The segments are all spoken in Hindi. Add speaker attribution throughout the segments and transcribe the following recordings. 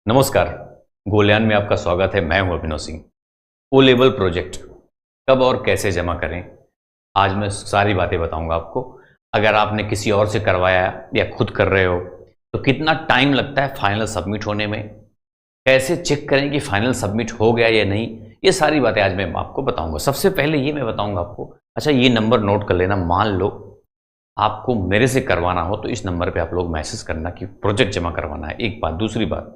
Speaker 1: नमस्कार, गोल्यान में आपका स्वागत है। मैं हूं अभिनव सिंह। ओ लेवल प्रोजेक्ट कब और कैसे जमा करें, आज मैं सारी बातें बताऊंगा आपको। अगर आपने किसी और से करवाया या खुद कर रहे हो तो कितना टाइम लगता है फाइनल सबमिट होने में, कैसे चेक करें कि फाइनल सबमिट हो गया या नहीं, ये सारी बातें आज मैं आपको बताऊंगा। सबसे पहले ये मैं बताऊंगा आपको, अच्छा ये नंबर नोट कर लेना। मान लो आपको मेरे से करवाना हो तो इस नंबर पे आप लोग मैसेज करना कि प्रोजेक्ट जमा करवाना है। एक बात। दूसरी बात,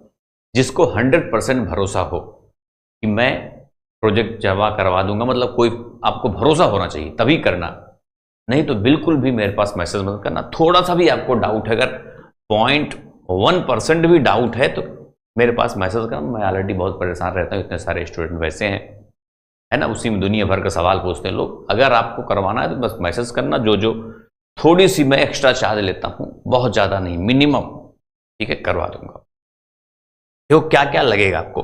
Speaker 1: जिसको 100% भरोसा हो कि मैं प्रोजेक्ट जमा करवा दूंगा, मतलब कोई आपको भरोसा होना चाहिए तभी करना, नहीं तो बिल्कुल भी मेरे पास मैसेज मत करना। थोड़ा सा भी आपको डाउट है, अगर 0.1% भी डाउट है तो मेरे पास मैसेज करना। मैं ऑलरेडी बहुत परेशान रहता हूँ, इतने सारे स्टूडेंट वैसे हैं, है ना, उसी में दुनिया भर का सवाल पूछते हैं लोग। अगर आपको करवाना है तो बस मैसेज करना। जो थोड़ी सी मैं एक्स्ट्रा चार्ज लेता हूँ, बहुत ज़्यादा नहीं, मिनिमम, ठीक है, करवा दूंगा। देखो क्या क्या लगेगा आपको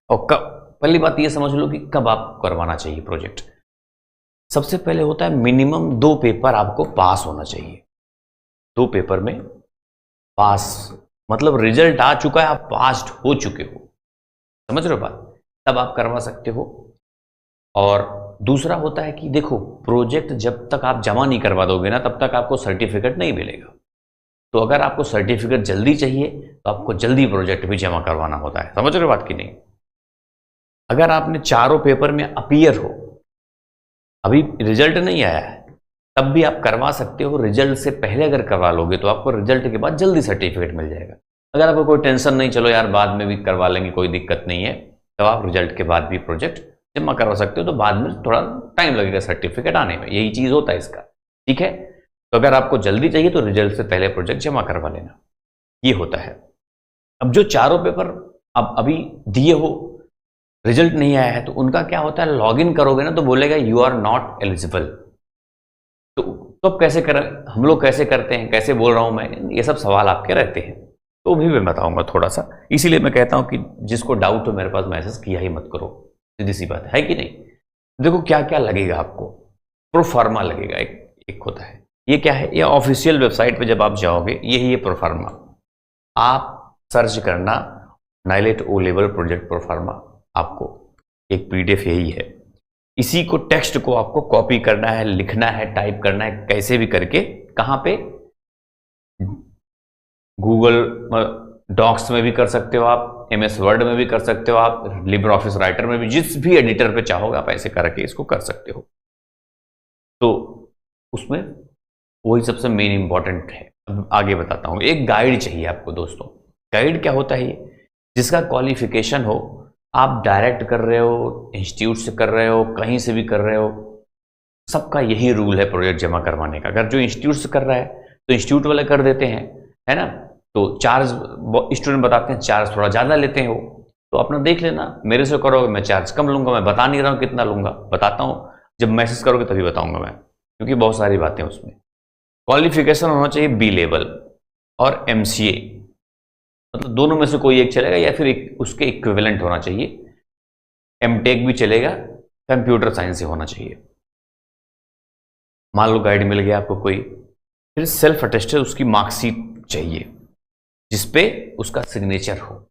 Speaker 1: और कब। पहली बात ये समझ लो कि कब आपको करवाना चाहिए प्रोजेक्ट। सबसे पहले होता है मिनिमम 2 पेपर आपको पास होना चाहिए। 2 पेपर में पास मतलब रिजल्ट आ चुका है, आप पास हो चुके हो, समझ रहे हो बात, तब आप करवा सकते हो। और दूसरा होता है कि देखो, प्रोजेक्ट जब तक आप जमा नहीं करवा दोगे ना, तब तक आपको सर्टिफिकेट नहीं मिलेगा। तो अगर आपको सर्टिफिकेट जल्दी चाहिए तो आपको जल्दी प्रोजेक्ट भी जमा करवाना होता है। समझ रहे हो बात की नहीं। अगर आपने चारों पेपर में अपीयर हो, अभी रिजल्ट नहीं आया है, तब भी आप करवा सकते हो। रिजल्ट से पहले अगर करवा लोगे तो आपको रिजल्ट के बाद जल्दी सर्टिफिकेट मिल जाएगा। अगर आपको कोई टेंशन नहीं, चलो यार बाद में भी करवा लेंगे, कोई दिक्कत नहीं है, तो आप रिजल्ट के बाद भी प्रोजेक्ट जमा करवा सकते हो। तो बाद में थोड़ा टाइम लगेगा सर्टिफिकेट आने में, यही चीज़ होता है इसका, ठीक है। तो अगर आपको जल्दी चाहिए तो रिजल्ट से पहले प्रोजेक्ट जमा करवा लेना, ये होता है। अब जो चारों पेपर अब अभी दिए हो, रिजल्ट नहीं आया है, तो उनका क्या होता है, लॉगिन करोगे ना तो बोलेगा यू आर नॉट एलिजिबल। तो अब कैसे करें हम लोग, कैसे करते हैं, कैसे बोल रहा हूं मैं, ये सब सवाल आपके रहते हैं, तो भी मैं बताऊंगा थोड़ा सा। इसीलिए मैं कहता हूं कि जिसको डाउट हो मेरे पास मैसेज किया ही मत करो, सीधी सी बात है कि नहीं। देखो क्या क्या लगेगा आपको। प्रोफार्मा लगेगा, एक होता है, ये क्या है, ये ऑफिशियल वेबसाइट पे जब आप जाओगे, यही है प्रोफार्मा। आप सर्च करना NIELIT O level project proforma, आपको एक पीडीएफ यही है। इसी को टेक्स्ट को आपको कॉपी करना है, लिखना है, टाइप करना है, कैसे भी करके। कहां पे, गूगल डॉक्स में भी कर सकते हो आप, एमएस वर्ड में भी कर सकते हो आप, लिब्रे ऑफिस राइटर में भी, जिस भी एडिटर पे चाहोगे आप ऐसे करके इसको कर सकते हो। तो उसमें वही सबसे मेन इंपॉर्टेंट है। अब आगे बताता हूं। एक गाइड चाहिए आपको दोस्तों। गाइड क्या होता है, ये जिसका क्वालिफिकेशन हो, आप डायरेक्ट कर रहे हो, इंस्टीट्यूट से कर रहे हो, कहीं से भी कर रहे हो, सबका यही रूल है प्रोजेक्ट जमा करवाने का। अगर जो इंस्टीट्यूट से कर रहा है तो इंस्टीट्यूट वाले कर देते हैं, है ना, तो चार्ज स्टूडेंट बताते हैं चार्ज थोड़ा ज़्यादा लेते हैं वो, तो अपना देख लेना। मेरे से करोगे मैं चार्ज कम लूंगा, मैं बता नहीं रहा हूँ कितना लूंगा, बताता हूँ जब मैसेज करोगे तभी बताऊंगा मैं, क्योंकि बहुत सारी बातें उसमें। क्वालिफिकेशन होना चाहिए बी लेवल और एमसीए, मतलब दोनों में से कोई एक चलेगा, या फिर उसके इक्विवेलेंट होना चाहिए। एमटेक भी चलेगा, कंप्यूटर साइंस से होना चाहिए। मान लो गाइड मिल गया आपको कोई, फिर सेल्फ अटेस्टेड उसकी मार्कशीट चाहिए जिसपे उसका सिग्नेचर हो।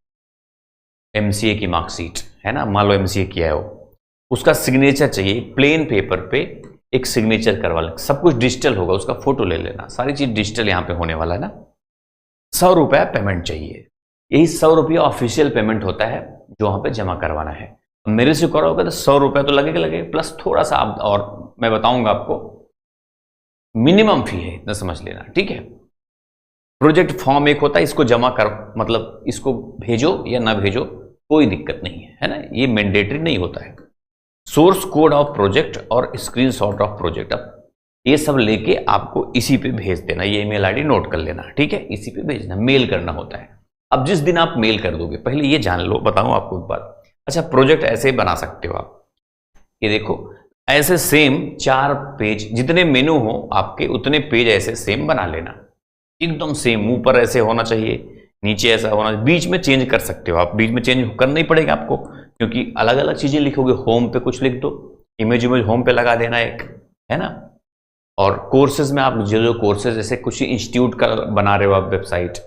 Speaker 1: एमसीए की मार्कशीट है ना, मान लो एमसीए किया है वो, उसका सिग्नेचर चाहिए। प्लेन पेपर पे एक सिग्नेचर करवा लें, सब कुछ डिजिटल होगा, उसका फोटो ले लेना, सारी चीज डिजिटल यहां पे होने वाला है ना। 100 रुपया पेमेंट चाहिए, यही 100 रुपया ऑफिशियल पेमेंट होता है जो वहां पे जमा करवाना है। मेरे से करोगे तो 100 रुपया तो लगेगा, प्लस थोड़ा सा आप, और मैं बताऊंगा आपको, मिनिमम फी है, इतना समझ लेना, ठीक है। प्रोजेक्ट फॉर्म एक होता है, इसको जमा कर, मतलब इसको भेजो या ना भेजो कोई दिक्कत नहीं है, है ना, ये मैंडेटरी नहीं होता है। सोर्स कोड ऑफ प्रोजेक्ट और स्क्रीनशॉट ऑफ प्रोजेक्ट, अब ये सब लेके आपको इसी पे भेज देना। ये ईमेल आईडी नोट कर लेना, ठीक है, इसी पे भेजना, मेल करना होता है। अब जिस दिन आप मेल कर दोगे, पहले ये जान लो, बताऊं आपको एक बात। अच्छा, प्रोजेक्ट ऐसे बना सकते हो आप, ये देखो ऐसे सेम 4 पेज, जितने मेनू हो आपके उतने पेज ऐसे सेम बना लेना, एकदम सेम। ऊपर ऐसे होना चाहिए, नीचे ऐसा होना, बीच में चेंज कर सकते हो आप, बीच में चेंज करना ही पड़ेगा आपको, क्योंकि अलग अलग चीजें लिखोगे। होम पे कुछ लिख दो, इमेज होम पे लगा देना एक, है ना। और कोर्सेज में आप जो कोर्सेज, जैसे कुछ इंस्टीट्यूट का बना रहे हो आप website,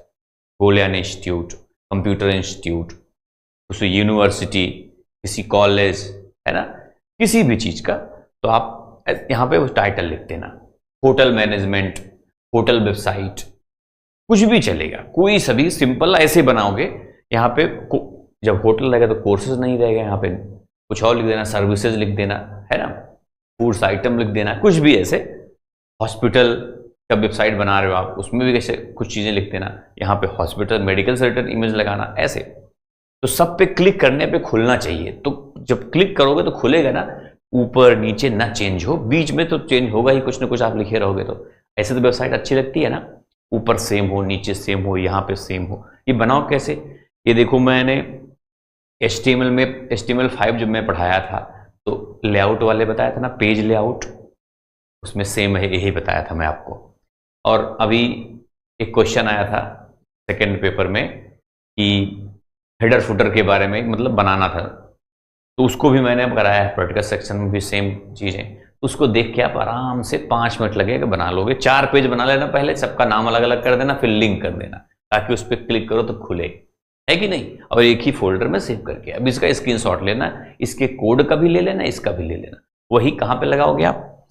Speaker 1: Golyan institute, computer institute, उस यूनिवर्सिटी, किसी कॉलेज, है ना, किसी भी चीज का, तो आप यहाँ पे वो टाइटल लिख देना। होटल मैनेजमेंट, होटल वेबसाइट, कुछ भी चलेगा, कोई सभी सिंपल ऐसे बनाओगे। यहाँ पे जब होटल रहेगा तो कोर्सेज नहीं रहेगा, यहाँ पे कुछ और लिख देना, सर्विसेज लिख देना, है ना, फूड्स आइटम लिख देना, कुछ भी ऐसे। हॉस्पिटल का वेबसाइट बना रहे हो आप, उसमें भी कैसे कुछ चीजें लिख देना। यहाँ पे हॉस्पिटल मेडिकल से रिलेटेड इमेज लगाना, ऐसे। तो सब पे क्लिक करने पे खुलना चाहिए। तो जब क्लिक करोगे तो खुलेगा ना, ऊपर नीचे ना चेंज हो, बीच में तो चेंज होगा ही, कुछ ना कुछ आप लिखे रहोगे तो। ऐसे तो वेबसाइट अच्छी लगती है ना, ऊपर सेम हो, नीचे सेम हो, यहाँ पे सेम हो। ये बनाओ कैसे, ये देखो, मैंने HTML में HTML5 जब मैं पढ़ाया था तो लेआउट वाले बताया था ना, पेज लेआउट, उसमें सेम है, यही बताया था मैं आपको। और अभी एक क्वेश्चन आया था सेकेंड पेपर में कि हेडर फुटर के बारे में मतलब बनाना था, तो उसको भी मैंने अब कराया है, प्रैक्टिकल सेक्शन में भी सेम चीज़ें। उसको देख के आप आराम से 5 मिनट लगेगा, बना लोगे। 4 पेज बना लेना पहले, सबका नाम अलग अलग कर देना, फिर लिंक कर देना, ताकि उस पर क्लिक करो तो खुले, है कि नहीं, और एक ही फोल्डर में सेव करके। अब इसका स्क्रीनशॉट लेना, इसके कोड का भी ले लेना, इसका भी ले लेना। वही कहाँ पे लगाओगे आप,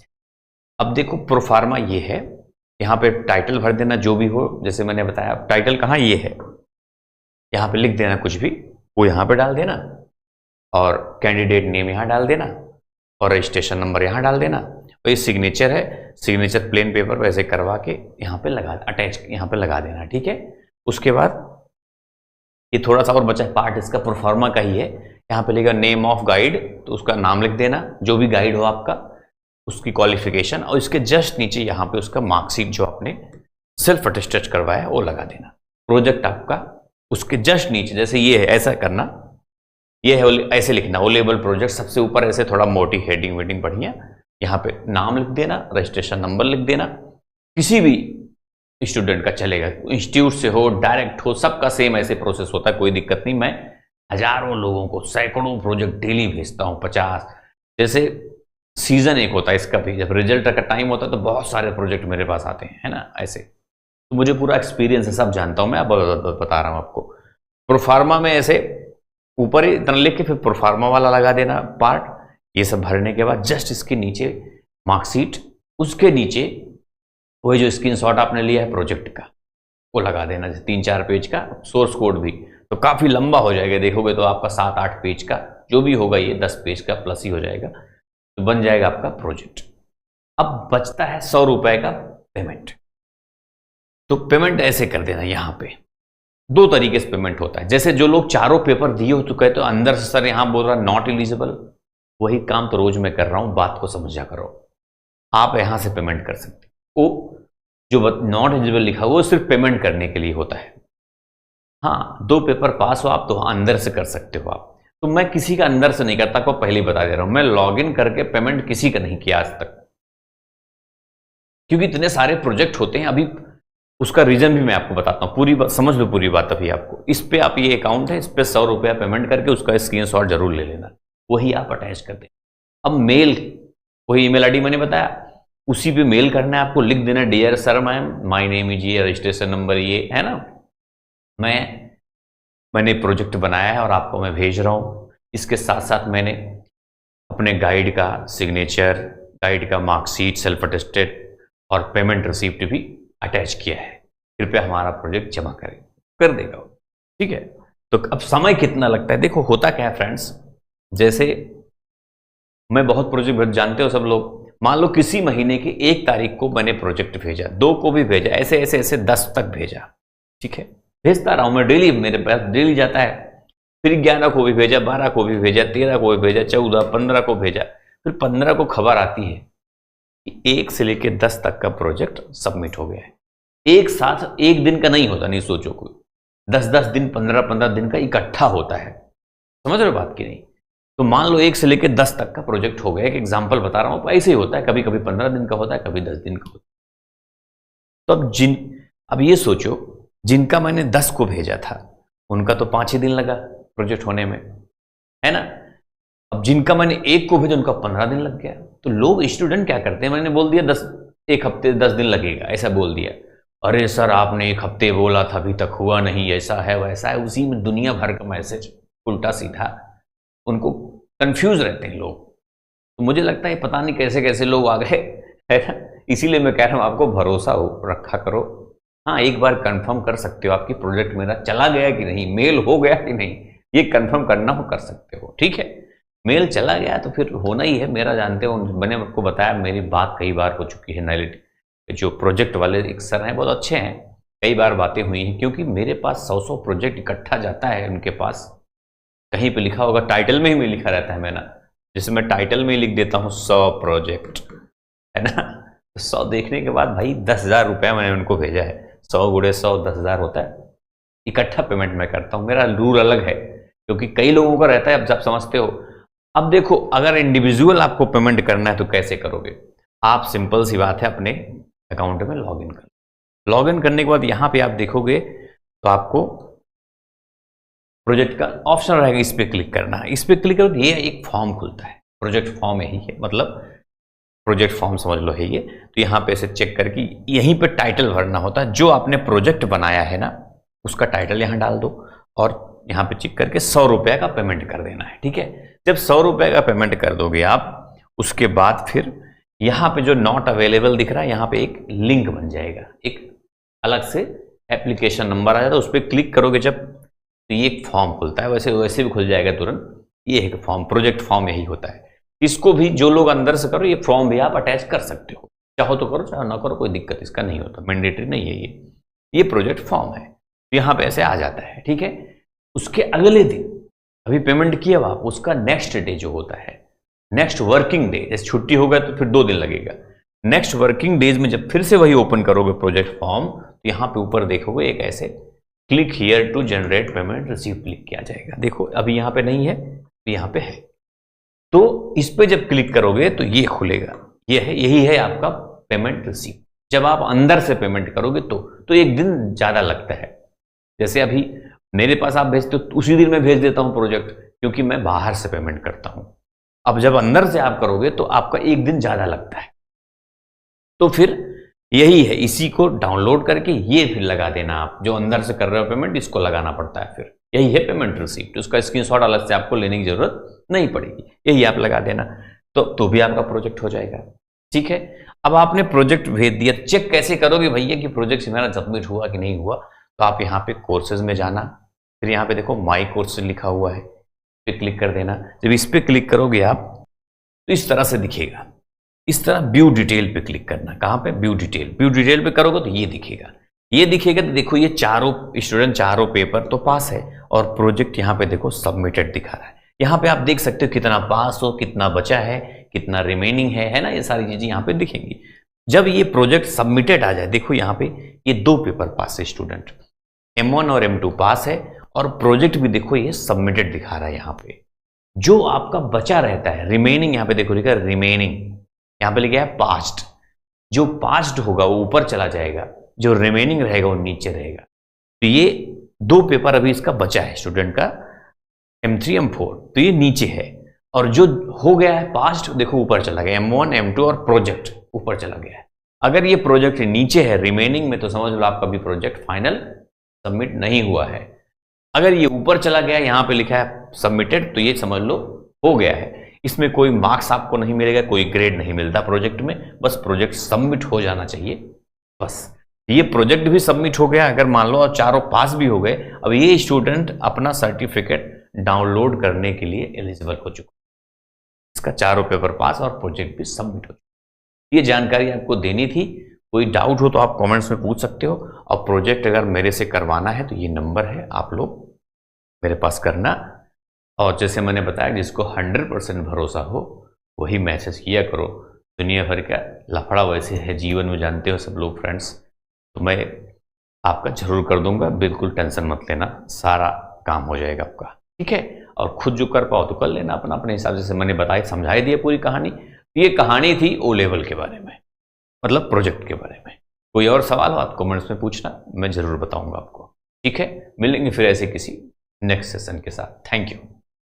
Speaker 1: अब देखो प्रोफार्मा ये है, यहाँ पे टाइटल भर देना जो भी हो, जैसे मैंने बताया। टाइटल कहाँ, ये है, यहाँ पे लिख देना कुछ भी, वो यहाँ पे डाल देना, और कैंडिडेट नेम यहाँ डाल देना, और रजिस्ट्रेशन नंबर यहाँ डाल देना। और ये सिग्नेचर है, सिग्नेचर प्लेन पेपर पर ऐसे करवा के यहाँ पे लगा, अटैच यहाँ पे लगा देना, ठीक है। उसके बाद ये थोड़ा सा और बचा पार्ट इसका प्रोफार्मा का ही है। यहाँ पे लिखा नेम ऑफ गाइड, तो उसका नाम लिख देना, जो भी गाइड हो आपका, उसकी क्वालिफिकेशन, और इसके जस्ट नीचे यहाँ पे उसका मार्कशीट जो आपने सेल्फ अटेस्टेड करवाया वो लगा देना। प्रोजेक्ट आपका उसके जस्ट नीचे, जैसे ये है ऐसा करना, ये है ऐसे लिखना, ओ लेवल प्रोजेक्ट, सबसे ऊपर ऐसे थोड़ा मोटी हेडिंग वेडिंग बढ़िया, यहाँ पे नाम लिख देना, रजिस्ट्रेशन नंबर लिख देना। किसी भी स्टूडेंट का चलेगा, इंस्टीट्यूट से हो, डायरेक्ट हो, सबका सेम ऐसे प्रोसेस होता है, कोई दिक्कत नहीं। मैं हजारों लोगों को, सैकड़ों प्रोजेक्ट डेली भेजता हूँ, 50। जैसे सीजन एक होता है इसका भी, जब रिजल्ट का टाइम होता है तो बहुत सारे प्रोजेक्ट मेरे पास आते हैं, है ना, ऐसे। तो मुझे पूरा एक्सपीरियंस है, सब जानता हूँ मैं, अब बता रहा हूँ आपको। प्रोफार्मा में ऐसे ऊपर ही इतना लिख के फिर प्रोफार्मा वाला लगा देना पार्ट। ये सब भरने के बाद जस्ट इसके नीचे मार्कशीट, उसके नीचे वही जो स्क्रीनशॉट आपने लिया है प्रोजेक्ट का वो लगा देना, जैसे 3-4 पेज का सोर्स कोड भी, तो काफ़ी लंबा हो जाएगा, देखोगे तो आपका 7-8 पेज का जो भी होगा, ये 10 पेज का प्लस ही हो जाएगा, तो बन जाएगा आपका प्रोजेक्ट। अब बचता है 100 रुपए का पेमेंट। तो पेमेंट ऐसे कर देना, यहाँ पे 2 तरीके से पेमेंट होता है। जैसे जो लोग चारों पेपर दिए हो चुके हैं, तो अंदर से सर यहाँ बोल रहा नॉट एलिजिबल, वही काम तो रोज मैं कर रहा हूँ, बात को समझा करो। आप यहाँ से पेमेंट कर सकते हो, वो जो नॉट एलिजिबल लिखा वो सिर्फ पेमेंट करने के लिए होता है। हाँ, 2 पेपर पास हो आप तो अंदर से कर सकते हो आप। तो मैं किसी का अंदर से नहीं करता, आपको पहले ही बता दे रहा हूं, मैं लॉगिन करके पेमेंट किसी का नहीं किया आज तक, क्योंकि इतने सारे प्रोजेक्ट होते हैं। अभी उसका रीजन भी मैं आपको बताता हूं, पूरी बात समझ लो, पूरी बात अभी आपको। इस पे आप, ये अकाउंट है, इस पे 100 रुपया पेमेंट करके उसका स्क्रीनशॉट जरूर ले लेना, वही आप अटैच कर दें। अब मेल, वही ईमेल आईडी मैंने बताया, उसी पे मेल करना है आपको, लिख देना dear sir ma'am, my name is ये, रजिस्ट्रेशन नंबर ये है ना, मैंने प्रोजेक्ट बनाया है और आपको मैं भेज रहा हूँ। इसके साथ साथ मैंने अपने गाइड का सिग्नेचर, गाइड का मार्कशीट सेल्फ अटेस्टेड और पेमेंट रिसीप्ट भी अटैच किया है, कृपया हमारा प्रोजेक्ट जमा करें, कर देगा, ठीक है। तो अब समय कितना लगता है, देखो होता क्या है फ्रेंड्स, जैसे मैं बहुत प्रोजेक्ट जानते हो सब लोग, मान लो किसी महीने की 1 तारीख को मैंने प्रोजेक्ट भेजा, 2 को भी भेजा, ऐसे ऐसे ऐसे 10 तक भेजा, ठीक है, भेजता रहा हूं मैं डेली, मेरे पास डेली जाता है। फिर 11 को भी भेजा, 12 को भी भेजा, 13 को भी भेजा, 14, 15 को भेजा, फिर 15 को खबर आती है कि 1 से लेकर 10 तक का प्रोजेक्ट सबमिट हो गया है। एक साथ एक दिन का नहीं होता, नहीं सोचो कोई, 10-10 दिन, 15-15 दिन का इकट्ठा होता है, समझ रहे हो बात की नहीं। तो मान लो 1 से लेकर 10 तक का प्रोजेक्ट हो गया, एक एग्जांपल बता रहा हूं, ऐसे ही होता है, कभी कभी 15 दिन का होता है, कभी 10 दिन का होता है। तो अब ये सोचो, जिनका मैंने 10 को भेजा था उनका तो 5 ही दिन लगा प्रोजेक्ट होने में, है ना। अब जिनका मैंने 1 को भेजा उनका 15 दिन लग गया। तो लोग, स्टूडेंट क्या करते हैं, मैंने बोल दिया 1 हफ्ते 10 दिन लगेगा, ऐसा बोल दिया, अरे सर आपने 1 हफ्ते बोला था, अभी तक हुआ नहीं, ऐसा है वैसा है, उसी में दुनिया भर का मैसेज, उल्टा सीधा, उनको कंफ्यूज रहते हैं लोग। तो मुझे लगता है पता नहीं कैसे कैसे लोग आ गए, है ना। इसीलिए मैं कह रहा हूँ आपको भरोसा हो रखा करो। हाँ, एक बार कंफर्म कर सकते हो आपकी प्रोजेक्ट मेरा चला गया कि नहीं, मेल हो गया कि नहीं, ये कंफर्म करना हो कर सकते हो, ठीक है। मेल चला गया तो फिर होना ही है, मेरा जानते हो, मैंने आपको बताया मेरी बात कई बार हो चुकी है। नाइलिटी जो प्रोजेक्ट वाले एक सर हैं बहुत अच्छे हैं, कई बार बातें हुई हैं, क्योंकि मेरे पास 100 प्रोजेक्ट इकट्ठा जाता है उनके पास। कहीं पे लिखा होगा, टाइटल में ही लिखा रहता है मेरा, जैसे मैं टाइटल में ही लिख देता हूँ 100 प्रोजेक्ट, है ना। 100 देखने के बाद भाई 10,000 रुपया मैंने उनको भेजा है, 100 गुणे 100 10,000 होता है। इकट्ठा पेमेंट मैं करता हूँ, मेरा रूल अलग है, क्योंकि कई लोगों का रहता है, अब जब समझते हो। अब देखो, अगर इंडिविजुअल आपको पेमेंट करना है तो कैसे करोगे आप, सिंपल सी बात है, अपने अकाउंट में लॉगिन कर। लॉगिन करने के बाद यहां पे आप देखोगे तो आपको प्रोजेक्ट का ऑप्शन रहेगा, इस पर क्लिक करना है। इस पर क्लिक करो, ये एक फॉर्म खुलता है, प्रोजेक्ट फॉर्म यही है, मतलब प्रोजेक्ट फॉर्म समझ लो है ये। तो यहाँ पे से चेक करके यहीं पे टाइटल भरना होता है, जो आपने प्रोजेक्ट बनाया है ना उसका टाइटल यहाँ डाल दो, और यहाँ पे चेक करके 100 रुपये का पेमेंट कर देना है, ठीक है। जब 100 रुपये का पेमेंट कर दोगे आप, उसके बाद फिर यहाँ पे जो नॉट अवेलेबल दिख रहा है, यहाँ पे एक लिंक बन जाएगा, एक अलग से एप्लीकेशन नंबर आ जाता है, उस पर क्लिक करोगे जब, तो ये एक फॉर्म खुलता है, वैसे भी खुल जाएगा तुरंत। ये एक फॉर्म, प्रोजेक्ट फॉर्म यही होता है। इसको भी जो लोग अंदर से करो, ये फॉर्म भी आप अटैच कर सकते हो, चाहो तो करो चाहो ना करो, कोई दिक्कत इसका नहीं होता, मैंडेटरी नहीं है ये प्रोजेक्ट फॉर्म है। यहाँ पे ऐसे आ जाता है, ठीक है। उसके अगले दिन अभी पेमेंट किया आप, उसका नेक्स्ट डे जो होता है, नेक्स्ट वर्किंग डे, जैसे छुट्टी होगा तो फिर 2 दिन लगेगा, नेक्स्ट वर्किंग डेज में जब फिर से वही ओपन करोगे प्रोजेक्ट फॉर्म, तो यहाँ पे ऊपर देखोगे एक ऐसे click here to generate payment receive click किया जाएगा। देखो अभी यहाँ पे नहीं है, तो यहाँ पे है, तो इस पे जब क्लिक करोगे तो ये खुलेगा, ये है, यही है आपका पेमेंट रिसीव। जब आप अंदर से पेमेंट करोगे तो एक दिन ज्यादा लगता है। जैसे अभी मेरे पास आप भेजते हो, उसी दिन मैं भेज देता हूं प्रोजेक्ट, क्योंकि मैं बाहर से पेमेंट करता हूं। अब जब अंदर से आप करोगे तो आपका एक दिन ज्यादा लगता है। तो फिर यही है, इसी को डाउनलोड करके ये फिर लगा देना, आप जो अंदर से कर रहे हो पेमेंट, इसको लगाना पड़ता है, फिर यही है पेमेंट रिसीप्ट। उसका स्क्रीनशॉट अलग से आपको लेने की जरूरत नहीं पड़ेगी, यही आप लगा देना, तो भी आपका प्रोजेक्ट हो जाएगा, ठीक है। अब आपने प्रोजेक्ट भेज दिया, चेक कैसे करोगे भैया कि प्रोजेक्ट मेरा सबमिट हुआ कि नहीं हुआ। तो आप यहाँ पे कोर्सेज में जाना, फिर यहाँ पे देखो माई कोर्स लिखा हुआ है, पे क्लिक कर देना। जब इस पे क्लिक करोगे आप, तो इस तरह से दिखेगा, इस तरह व्यू डिटेल पे क्लिक करना। कहाँ पे? View detail. व्यू डिटेल पे करोगे तो ये दिखेगा, ये दिखेगा। तो देखो ये चारों स्टूडेंट, चारों पेपर तो पास है, और प्रोजेक्ट यहाँ पे देखो सबमिटेड दिखा रहा है। यहाँ पे आप देख सकते हो कितना पास हो, कितना बचा है, कितना रिमेनिंग है ना, ये सारी चीजें यहाँ पे दिखेंगी। जब ये प्रोजेक्ट सबमिटेड आ जाए, देखो यहाँ पे ये 2 पेपर पास है स्टूडेंट, M1 और M2 पास है, और प्रोजेक्ट भी देखो ये सबमिटेड दिखा रहा है। यहाँ पे जो आपका बचा रहता है रिमेनिंग, यहाँ पे देखो लिखा है रिमेनिंग, यहाँ पे लिखा है पास्ट। जो पास्ट होगा वो ऊपर चला जाएगा, जो रिमेनिंग रहेगा वो नीचे रहेगा। तो ये 2 पेपर अभी इसका बचा है स्टूडेंट का, M3 M4, तो ये नीचे है। और जो हो गया है पास्ट, देखो ऊपर चला गया, M1 M2 और प्रोजेक्ट ऊपर चला गया है। अगर ये प्रोजेक्ट नीचे है रिमेनिंग में, तो समझ लो आपका भी प्रोजेक्ट फाइनल सबमिट नहीं हुआ है। अगर ये ऊपर चला गया, यहाँ पे लिखा है सबमिटेड, तो ये समझ लो हो गया है। इसमें कोई मार्क्स आपको नहीं मिलेगा, कोई ग्रेड नहीं मिलता प्रोजेक्ट में, बस प्रोजेक्ट सबमिट हो जाना चाहिए बस। ये प्रोजेक्ट भी सबमिट हो गया, अगर मान लो और चारों पास भी हो गए, अब ये स्टूडेंट अपना सर्टिफिकेट डाउनलोड करने के लिए एलिजिबल हो चुका, इसका चारों पेपर पास और प्रोजेक्ट भी सबमिट हो चुका। ये जानकारी आपको देनी थी। कोई डाउट हो तो आप कमेंट्स में पूछ सकते हो, और प्रोजेक्ट अगर मेरे से करवाना है तो ये नंबर है, आप लोग मेरे पास करना। और जैसे मैंने बताया, जिसको 100% भरोसा हो वही मैसेज किया करो। दुनिया भर का लफड़ा वैसे है जीवन में, जानते हो सब लोग फ्रेंड्स, तो मैं आपका जरूर कर दूंगा, बिल्कुल टेंशन मत लेना, सारा काम हो जाएगा आपका, ठीक है। और खुद जो कर पाओ तो कर लेना अपना अपने हिसाब से। मैंने बताई, समझाई दिया पूरी कहानी। ये कहानी थी O लेवल के बारे में, मतलब प्रोजेक्ट के बारे में। कोई और सवाल हो आप कमेंट्स में पूछना, मैं जरूर बताऊंगा आपको, ठीक है। मिलेंगे फिर ऐसे किसी नेक्स्ट सेशन के साथ। Thank you.